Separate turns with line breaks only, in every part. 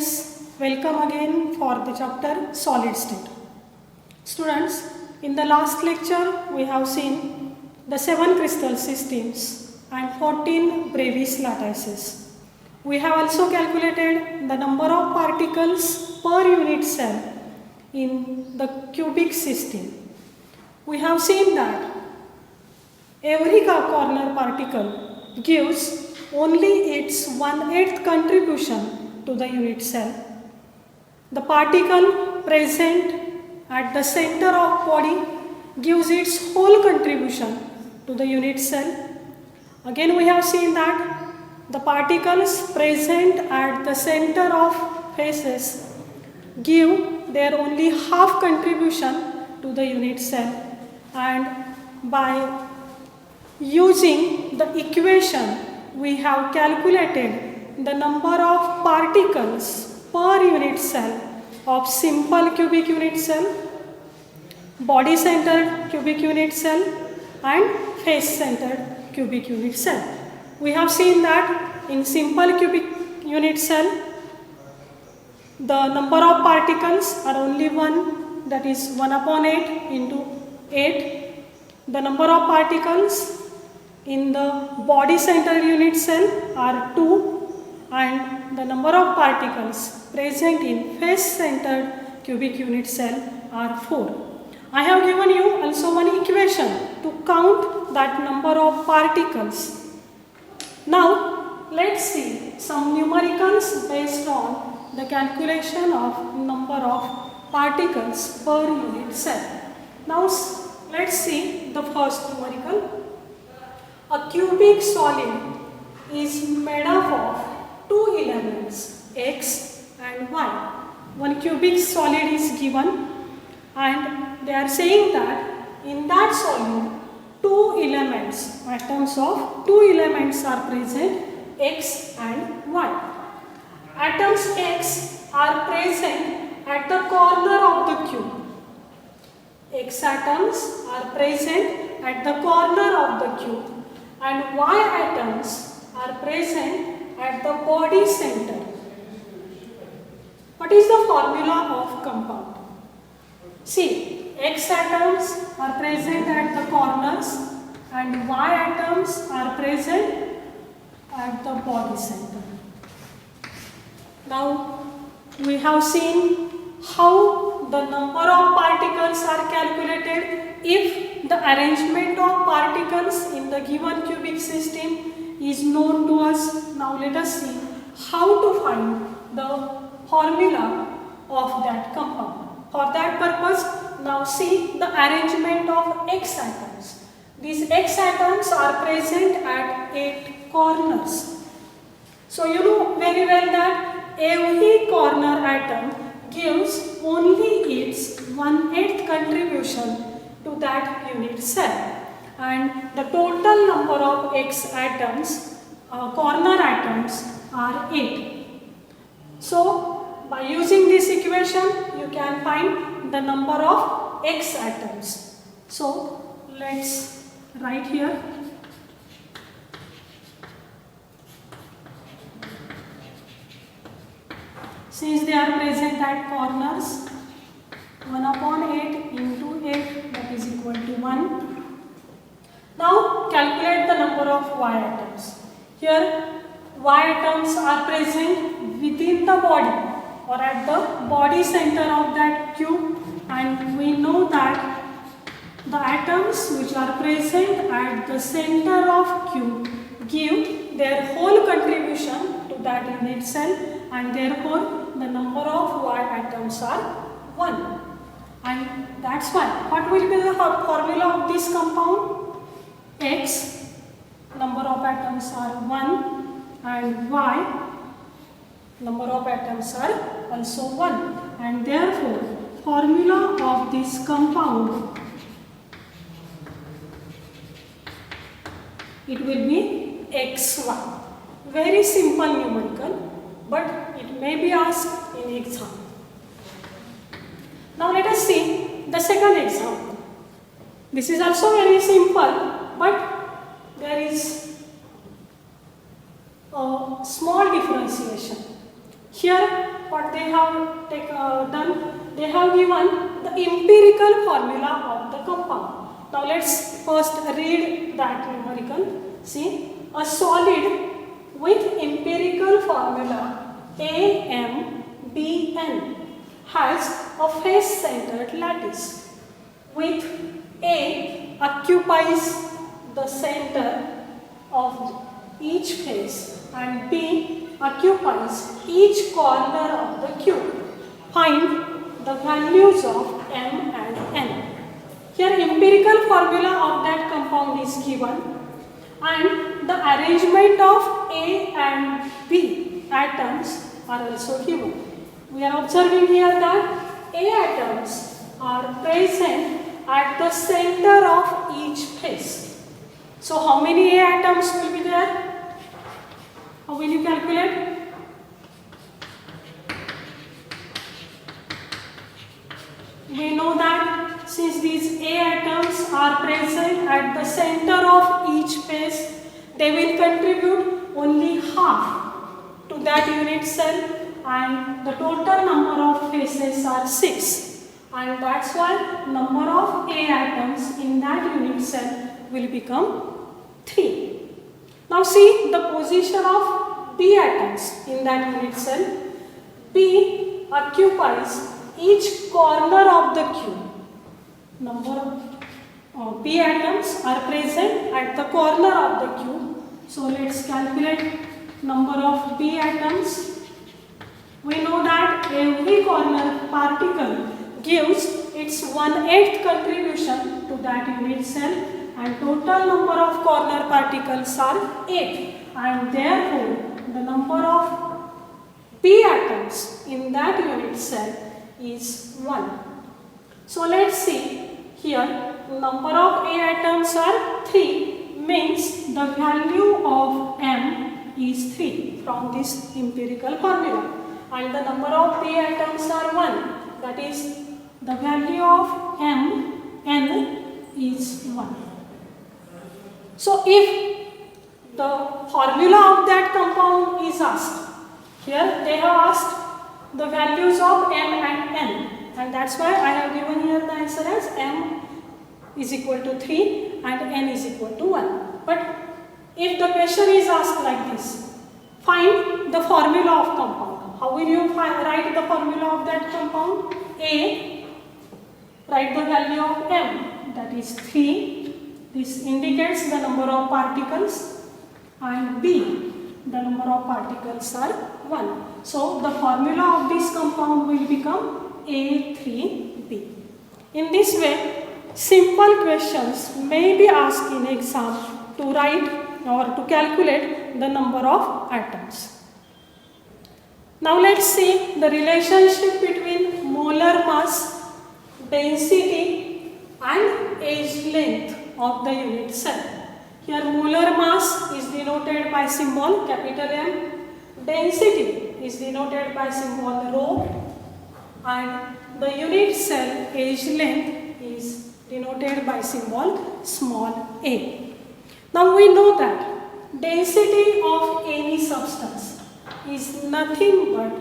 students, welcome again for the chapter solid state. Students, in the last lecture we have seen the 7 crystal systems and 14 Bravais lattices. We have also calculated the number of particles per unit cell in the cubic system. We have seen that every corner particle gives only its 1/8 contribution to the unit cell. The particle present at the center of body gives its whole contribution to the unit cell. Again we have seen that the particles present at the center of faces give their only half contribution to the unit cell, and by using the equation we have calculated the number of particles per unit cell of simple cubic unit cell, body centered cubic unit cell and face centered cubic unit cell. We have seen that in simple cubic unit cell the number of particles are only 1, that is 1/8 into 8. The number of particles in the body centered unit cell are 2, and the number of particles present in face centered cubic unit cell are 4. I have given you also one equation to count that number of particles. Now let's see some numericals based on the calculation of number of particles per unit cell. Now let's see the first numerical. A cubic solid is made up of 2 elements x and y. One cubic solid is given and they are saying that in that solid 2 elements, atoms of 2 elements are present, x and y. Atoms x are present at the corner of the cube. X atoms are present at the corner of the cube and y atoms are present at the body center. What is the formula of compound? See, x atoms are present at the corners and y atoms are present at the body center. Now we have seen how the number of particles are calculated if the arrangement of particles in the given cubic system is known to us. Now let us see how to find the formula of that compound. For that purpose, now see the arrangement of x atoms. These x atoms are present at 8 corners. So you know very well that every corner atom gives only its 1/8 contribution to that unit cell, and the total number of x atoms, corner atoms, are 8. So by using this equation you can find the number of x atoms. So let's write here. Since they are present at corners, 1/8 into 8, that is equal to 1. Now calculate the number of y atoms. Here y atoms are present within the body or at the body center of that cube, and we know that the atoms which are present at the center of cube give their whole contribution to that unit cell, and therefore the number of y atoms are 1. And that's why what will be the formula of this compound? X, number of atoms are 1, and y, number of atoms are also 1, and therefore formula of this compound, it will be xy. Very simple numerical, but it may be asked in exam. Now let us see the second example. This is also very simple, but there is a small differentiation. Here what they have done, they have given the empirical formula of the compound. Now let's first read that numerical. See, a solid with empirical formula AMBN has a face-centered lattice with A occupies the center of each face and B occupies each corner of the cube. Find the values of M and N. Here empirical formula of that compound is given and the arrangement of A and B atoms are also given. We are observing here that A atoms are present at the center of each face. So how many A atoms will be there? How will you calculate? We know that since these A atoms are present at the center of each face, they will contribute only half to that unit cell and the total number of faces are 6 and that's why number of A atoms in that unit cell will become 3. Now see the position of B atoms in that unit cell. B occupies each corner of the cube. Number of B atoms are present at the corner of the cube. So let's calculate number of B atoms. We know that every corner particle gives its 1/8 contribution to that unit cell and total number of corner particles are 8 and therefore the number of B atoms in that unit cell is 1. So let's see here number of A atoms are 3 means the value of M is 3 from this empirical formula and the number of B atoms are 1, that is the value of N is 1. So if the formula of that compound is asked, here they have asked the values of M and N and that's why I have given here the answer as M is equal to 3 and N is equal to 1. But if the question is asked like this, find the formula of compound. How will you write the formula of that compound? A, write the value of M, that is 3. This indicates the number of particles and B, the number of particles are 1. So the formula of this compound will become A3B. In this way, simple questions may be asked in exam to write or to calculate the number of atoms. Now let's see the relationship between molar mass, density and age length of the unit cell. Here molar mass is denoted by symbol capital M, density is denoted by symbol rho and the unit cell age length is denoted by symbol small a. Now we know that density of any substance is nothing but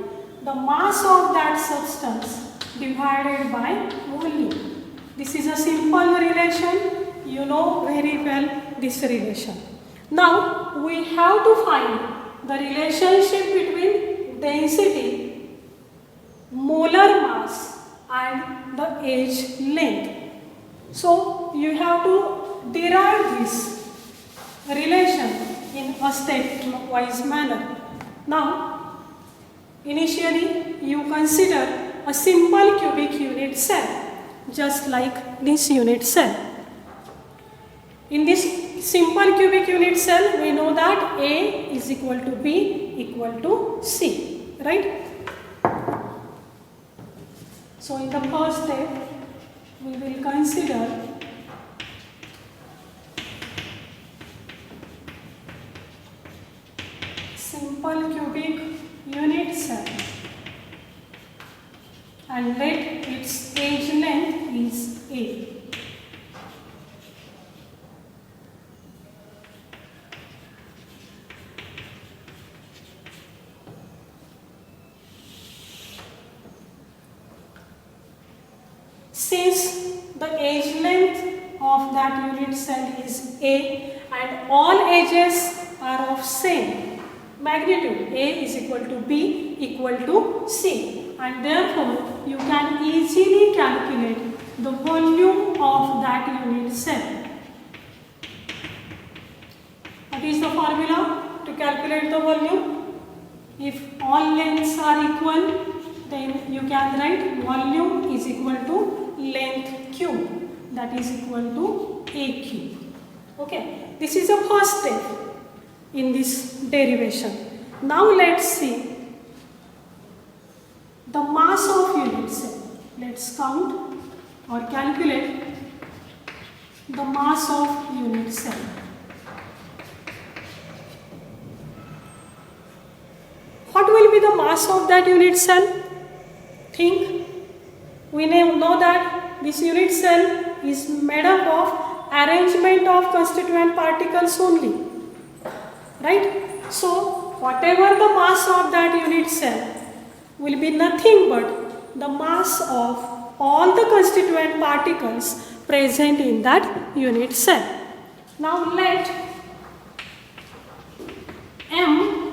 the mass of that substance divided by volume. This is a simple relation, you know very well this relation. Now we have to find the relationship between density, molar mass and the age length. So you have to derive this relation in a stepwise manner. Now, initially you consider a simple cubic unit cell, just like this unit cell. In this simple cubic unit cell, we know that A is equal to B equal to C, right? So in the first step, we will consider simple cubic unit cell and let its age length is A. since the edge length of that unit cell is A and all edges are of same magnitude, A is equal to B equal to C, and therefore you can easily calculate the volume of that unit cell. What is the formula to calculate the volume? If all lengths are equal, then you can write volume is equal to length cube, that is equal to A cube. Okay, this is the first step in this derivation. Now let's see the mass of unit cell. Let's count or calculate the mass of unit cell. What will be the mass of that unit cell? Think. We know that this unit cell is made up of arrangement of constituent particles only, right? So whatever the mass of that unit cell will be nothing but the mass of all the constituent particles present in that unit cell. Now let M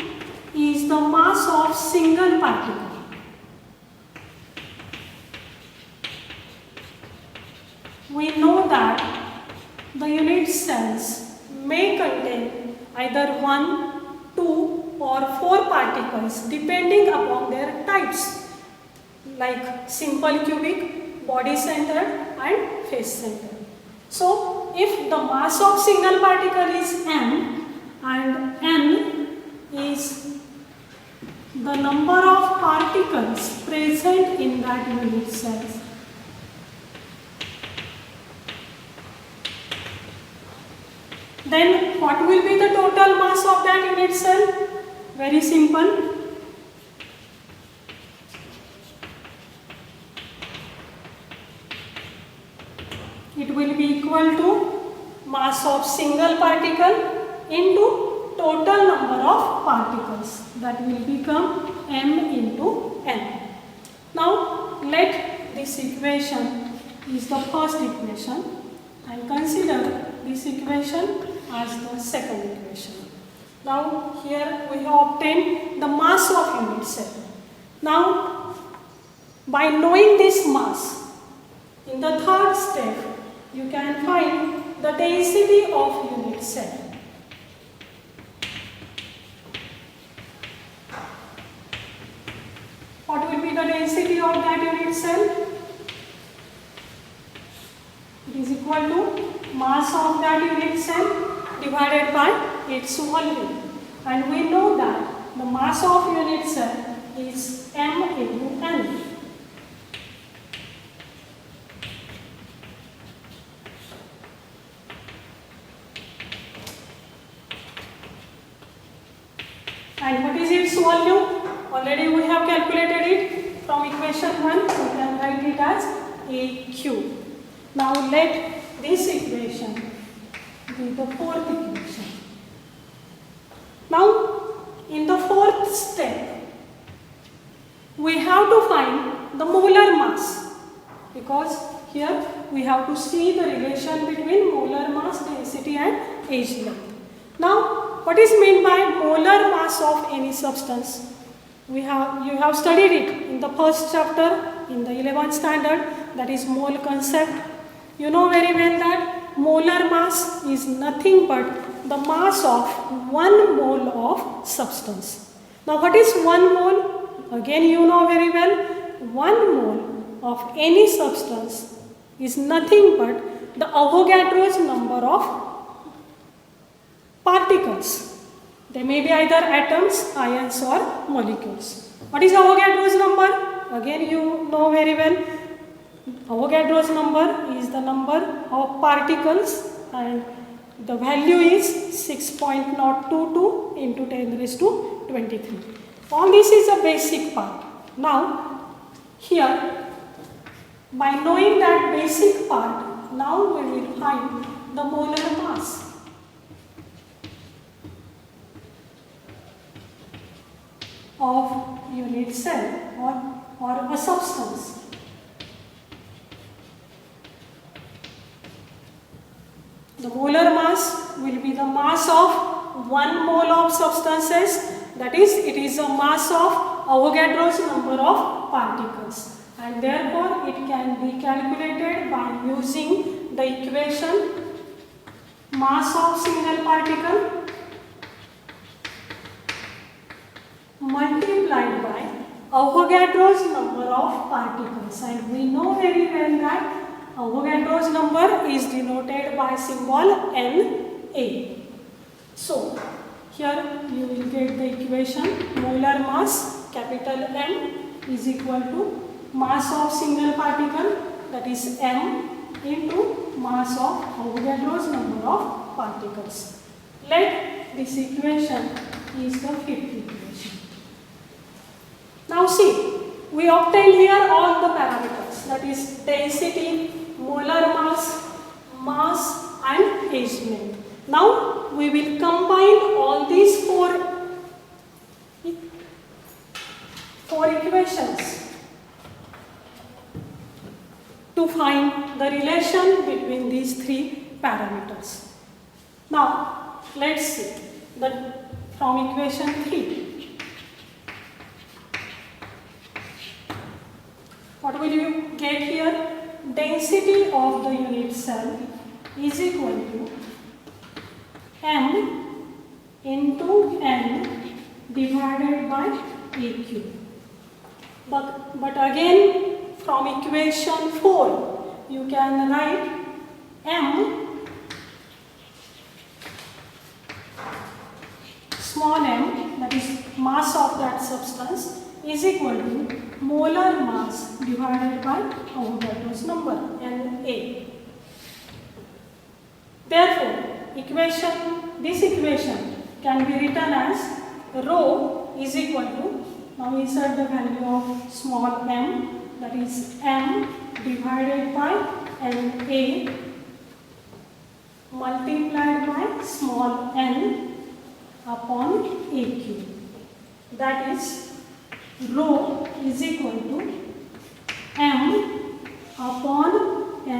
is the mass of single particle. We know that the unit cells may contain either 1, 2 or 4 particles depending upon their types, like simple cubic, body centered and face centered. So if the mass of single particle is M and N is the number of particles present in that unit cells, then what will be the total mass of that unit cell? Very simple. It will be equal to mass of single particle into total number of particles. That will become M into N. Now let this equation is the first equation and consider this equation as the second equation. Now here we have obtained the mass of unit cell. Now by knowing this mass, in the third step you can find the density of unit cell. What will be the density of that unit cell? It is equal to mass of that unit cell divided by its volume, and we know that the mass of unit cell is M into N. And what is its volume? Already we have calculated it from equation 1. We can write it as A cube. Now let this equation be the fourth equation. Now in the fourth step we have to find the molar mass, because here we have to see the relation between molar mass density and edge length. Now what is meant by molar mass of any substance? You have studied it in the first chapter in the 11th standard, that is mole concept. You know very well that molar mass is nothing but the mass of 1 mole of substance. Now what is 1 mole? Again you know very well, 1 mole of any substance is nothing but the Avogadro's number of particles. They may be either atoms, ions or molecules. What is Avogadro's number? Again you know very well, Avogadro's number is the number of particles and the value is 6.022 into 10 raised to 23. All this is a basic part. Now here, by knowing that basic part, now we will find the molar mass. Of unit cell or a substance. The molar mass will be the mass of 1 mole of substances, that is, it is a mass of Avogadro's number of particles, and therefore it can be calculated by using the equation mass of single particle multiplied by Avogadro's number of particles, and we know very well that Avogadro's number is denoted by symbol Na. So here you will get the equation molar mass capital M is equal to mass of single particle, that is M, into mass of Avogadro's number of particles. Let this equation is the fifth equation. Now see, we obtained here all the parameters, that is density, molar mass, mass and age length. Now we will combine all these four equations to find the relation between these three parameters. Now let's see from equation 3. What will you get here? Density of the unit cell is equal to M into N divided by AQ. But again, from equation 4, you can write M, small m, that is mass of that substance, is equal to molar mass divided by Avogadro's number, Na. Therefore, this equation can be written as rho is equal to, now insert the value of small m, that is m divided by Na multiplied by small n upon AQ. That is, rho is equal to m upon Na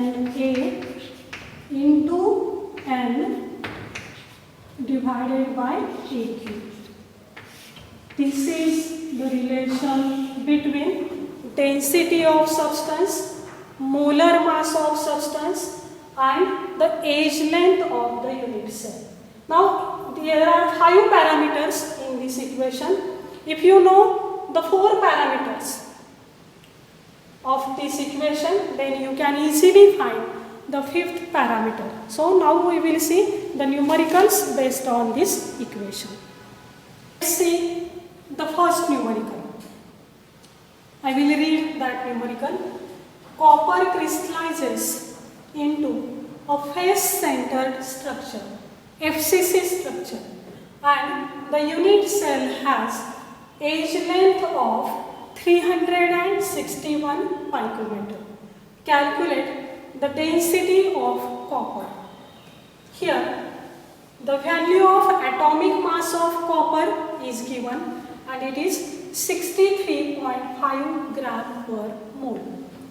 into n divided by AQ. This is the relation between density of substance, molar mass of substance and the age length of the unit cell. Now there are 5 parameters in this equation. If you know the 4 parameters of this equation, then you can easily find the 5th parameter. So now we will see the numericals based on this equation. Let's see the first numerical. I will read that numerical. Copper crystallizes into a face-centered structure, FCC structure, and the unit cell has age length of 361 picometer. Calculate the density of copper. Here, the value of atomic mass of copper is given, and it is 63.5 gram per mole.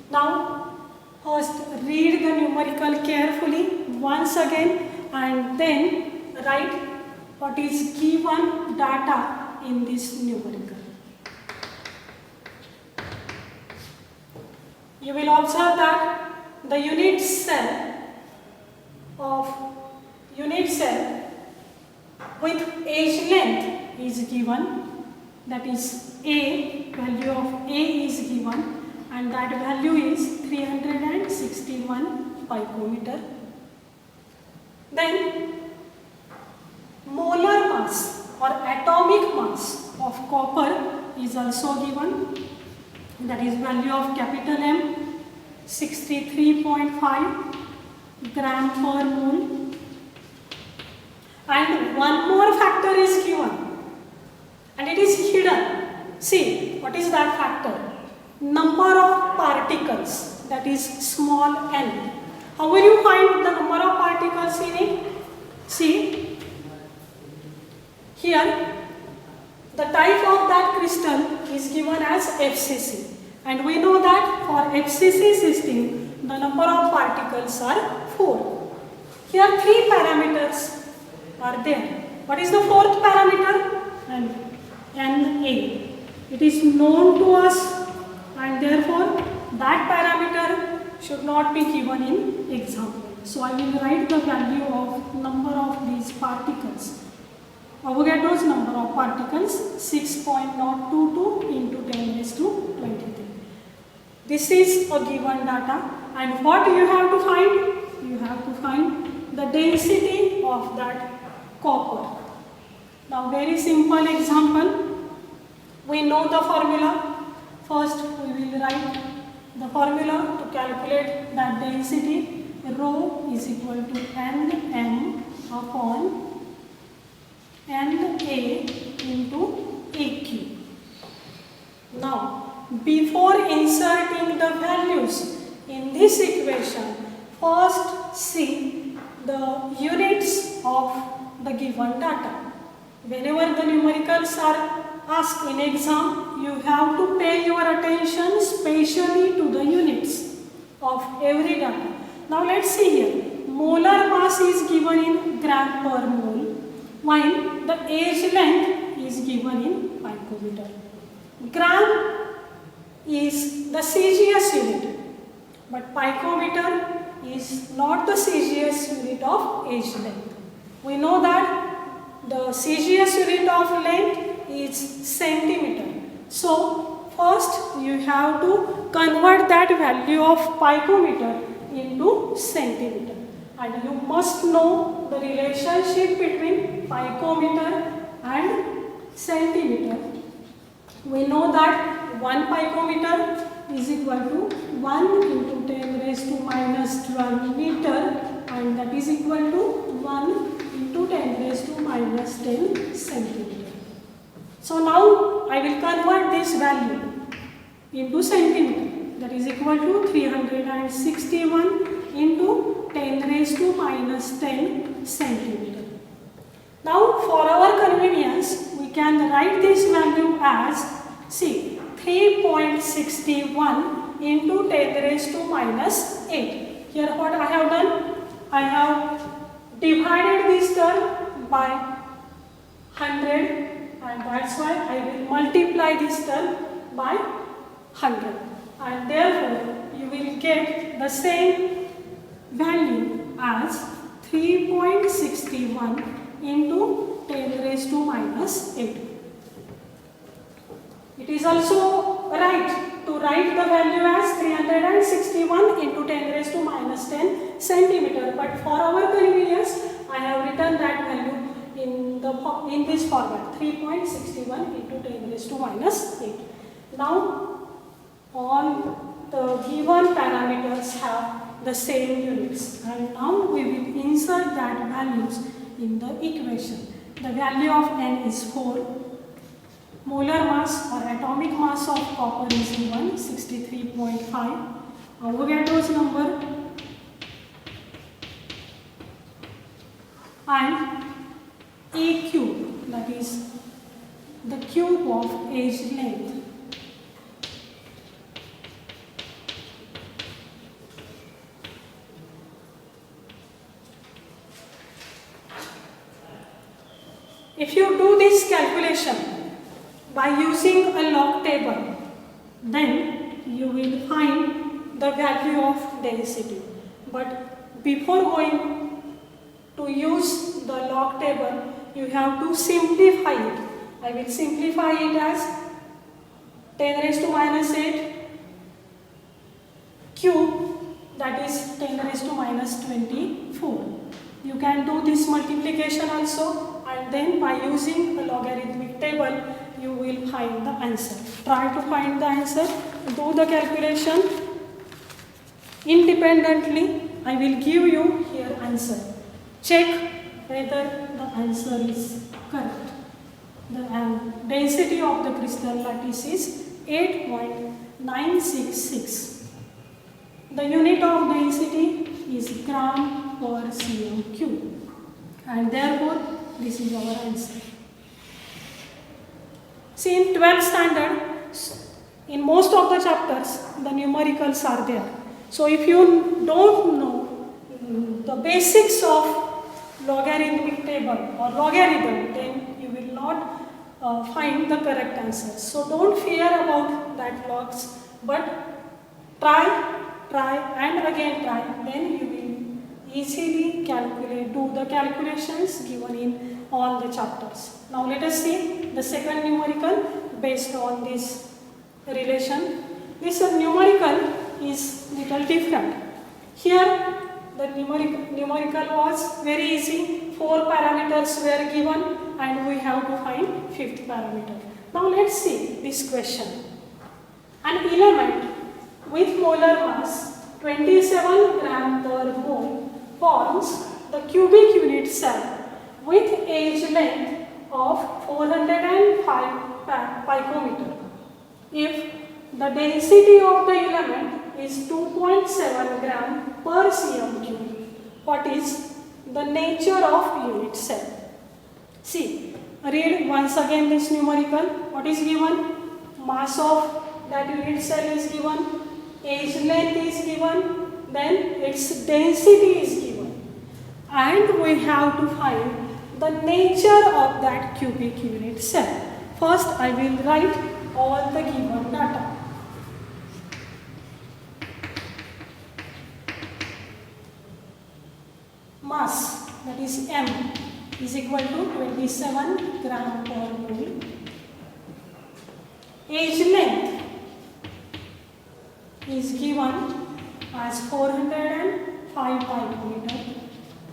Now, first read the numerical carefully once again and then write what is given data in this numerical. You will observe that the unit cell with age length is given, that is A, value of A is given, and that value is 361 picometer. Then molar mass or atomic mass of copper is also given, that is value of capital M 63.5 gram per mole, and one more factor is given and it is hidden. See, what is that factor? Number of particles, that is small n. How will you find the number of particles in it? See, here the type of that crystal is given as FCC, and we know that for FCC system the number of particles are 4. Here 3 parameters are there. What is the fourth parameter? Na. It is known to us, and therefore that parameter should not be given in exam. So I will write the value of number of these particles. Avogadro's number of particles 6.022 into 10 raised to 23. This is a given data, and what you have to find? You have to find the density of that copper. Now very simple example. We know the formula. First we will write the formula to calculate that density. Rho is equal to Nm upon Na into Aq. Now before inserting the values in this equation, first see the units of the given data. Whenever the numericals are asked in exam, you have to pay your attention specially to the units of every data. Now let's see here. Molar mass is given in gram per mole, while the age length is given in picometer. Gram is the CGS unit, but picometer is not the CGS unit of age length. We know that the CGS unit of length is centimeter. So first you have to convert that value of picometer into centimeter, and you must know the relationship between picometer and centimeter. We know that 1 picometer is equal to 1 into 10 raised to minus 12 meter, and that is equal to 1 into 10 raised to minus 10 centimeter. So now I will convert this value into centimeter. That is equal to 361 into 10 raised to minus 10 centimeter. Now for our convenience, we can write this value as, see, 3.61 into 10 raised to minus 8. Here what I have done? I have divided this term by 100, and that's why I will multiply this term by 100. And therefore you will get the same value as 3.61 into 10 raised to minus 8. It is also right to write the value as 361 into 10 raised to minus 10 centimeter, but for our convenience I have written that value in this format, 3.61 into 10 raised to minus 8. Now all the given parameters have the same units, and now we will insert that values in the equation. The value of N is 4. Molar mass or atomic mass of copper is 163.5. Avogadro's number and AQ, that is the cube of age length. If you do this calculation by using a log table, then you will find the value of density. But before going to use the log table, you have to simplify it. I will simplify it as 10 raised to minus 8 cube, that is 10 raised to minus 24. You can do this multiplication also, and then by using a logarithmic table you will find the answer. Try to find the answer, do the calculation independently. I will give you here answer. Check whether the answer is correct. The density of the crystal lattice is 8.966. The unit of density is gram per cm cube, and therefore this is our answer. See, in 12th standard, in most of the chapters, the numericals are there. So if you don't know the basics of logarithmic table or logarithm, then you will not find the correct answers. So don't fear about that logs, but try and again try, then you will easily do the calculations given in all the chapters. Now let us see the second numerical based on this relation. This numerical is little different. Here the numerical was very easy. 4 parameters were given and we have to find fifth parameter. Now let's see this question. An element with molar mass 27 gram per mole forms the cubic unit cell with edge length of 405 picometer. If the density of the element is 2.7 gram per cm cube, what is the nature of unit cell? See, read once again this numerical. What is given? Mass of that unit cell is given, edge length is given, then its density is given. And we have to find the nature of that cubic unit cell. First, I will write all the given data. Mass, that is M, is equal to 27 gram per mole. Edge length is given as 405 picometer.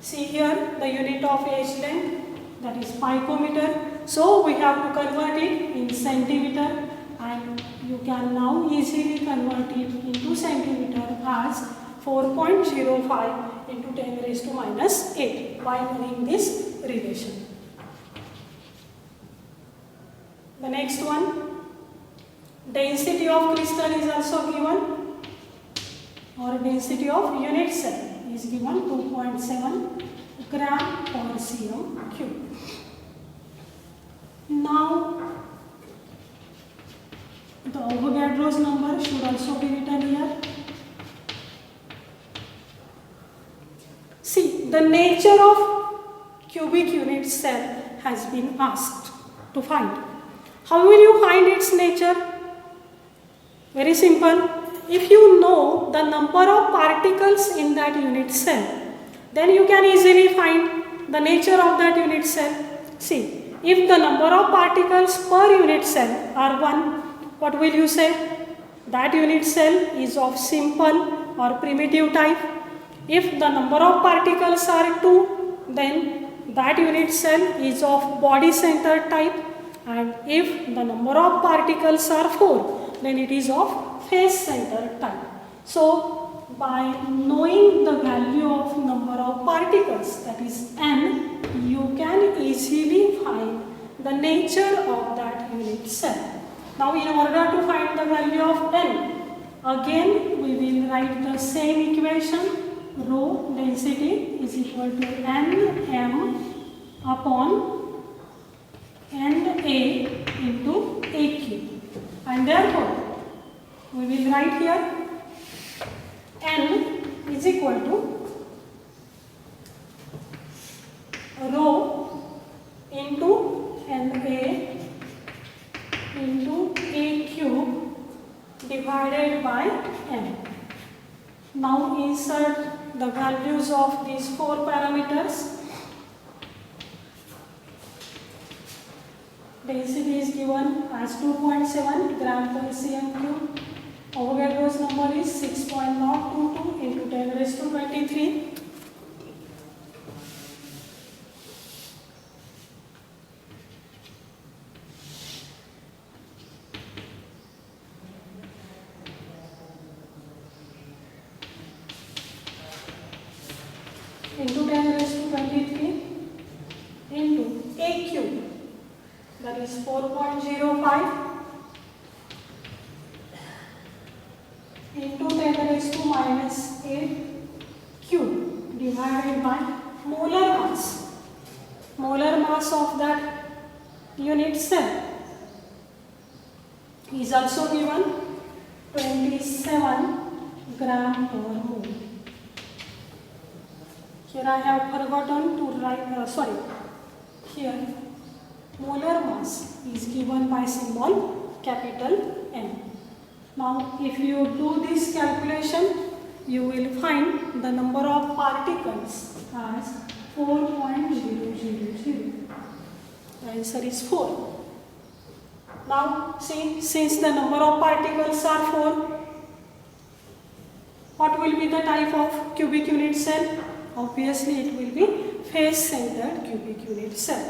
See here the unit of edge length, that is picometer. So we have to convert it in centimeter, and you can now easily convert it into centimeter as 4.05 into 10 raised to minus 8 by knowing this relation. The next one, density of crystal is also given, or density of unit cell is given 2.7 gram per cm cube. Now the Avogadro's number should also be written here. See, the nature of cubic unit cell has been asked to find. How will you find its nature? Very simple. If you know the number of particles in that unit cell, then you can easily find the nature of that unit cell. See, if the number of particles per unit cell are 1, what will you say? That unit cell is of simple or primitive type. If the number of particles are 2, then that unit cell is of body center type, and if the number of particles are 4, then it is of face center type. So by knowing the value of number of particles, that is n, you can easily find the nature of that unit cell. Now in order to find the value of n, again we will write the same equation. Rho density is equal to Nm upon Na into Aq, and therefore we will write here N is equal to rho into Na into A cube divided by M. Now insert the values of these 4 parameters. Density is given as 2.7 gram per cm cube. Avogadro's number is 6.022 into 10 raised to 23. Into 10 raised to 23 into A cube, that is 4.05 into 10 raised to minus 8 cube divided by molar mass. Molar mass of that unit cell is also given 27 gram per mole. Here I have forgotten to write, here molar mass is given by symbol capital M. Now if you do this calculation, you will find the number of particles as 4.000. The answer is 4. Now see, since the number of particles are 4, what will be the type of cubic unit cell? Obviously it will be face-centered cubic unit cell.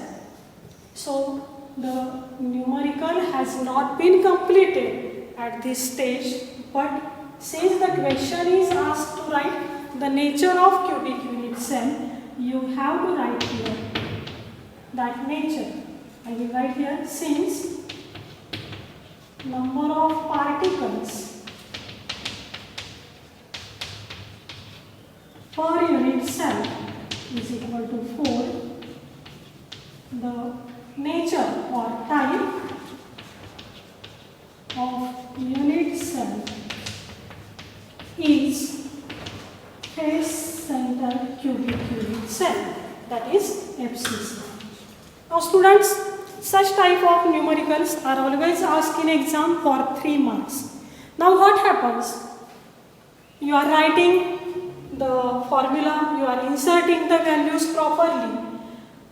So the numerical has not been completed at this stage, but since the question is asked to write the nature of cubic unit cell, you have to write here that nature. I will write here, since number of particles per unit cell is equal to 4, the nature or type of unit cell is face-centered cubic unit cell, that is FCC. Now students, such type of numericals are always asked in exam for 3 marks. Now what happens? You are writing the formula, you are inserting the values properly,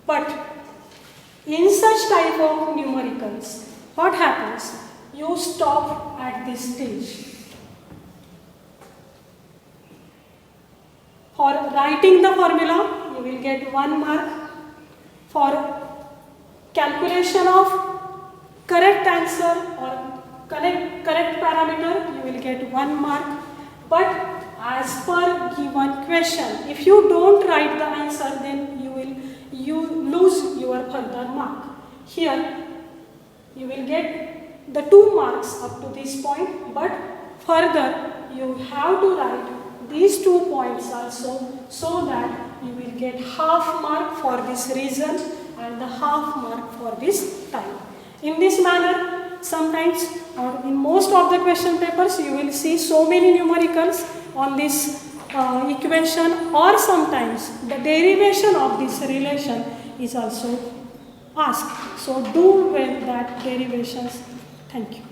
but in such type of numericals, what happens? You stop at this stage. For writing the formula, you will get 1 mark. For calculation of correct answer or correct parameter, you will get 1 mark. But as per given question, if you don't write the answer, then you lose your further mark. Here you will get the 2 marks up to this point, but further you have to write these 2 points also, so that you will get half mark for this reason and the half mark for this time. In this manner, sometimes or in most of the question papers, you will see so many numericals on this equation, or sometimes the derivation of this relation is also asked. So do well that derivations. Thank you.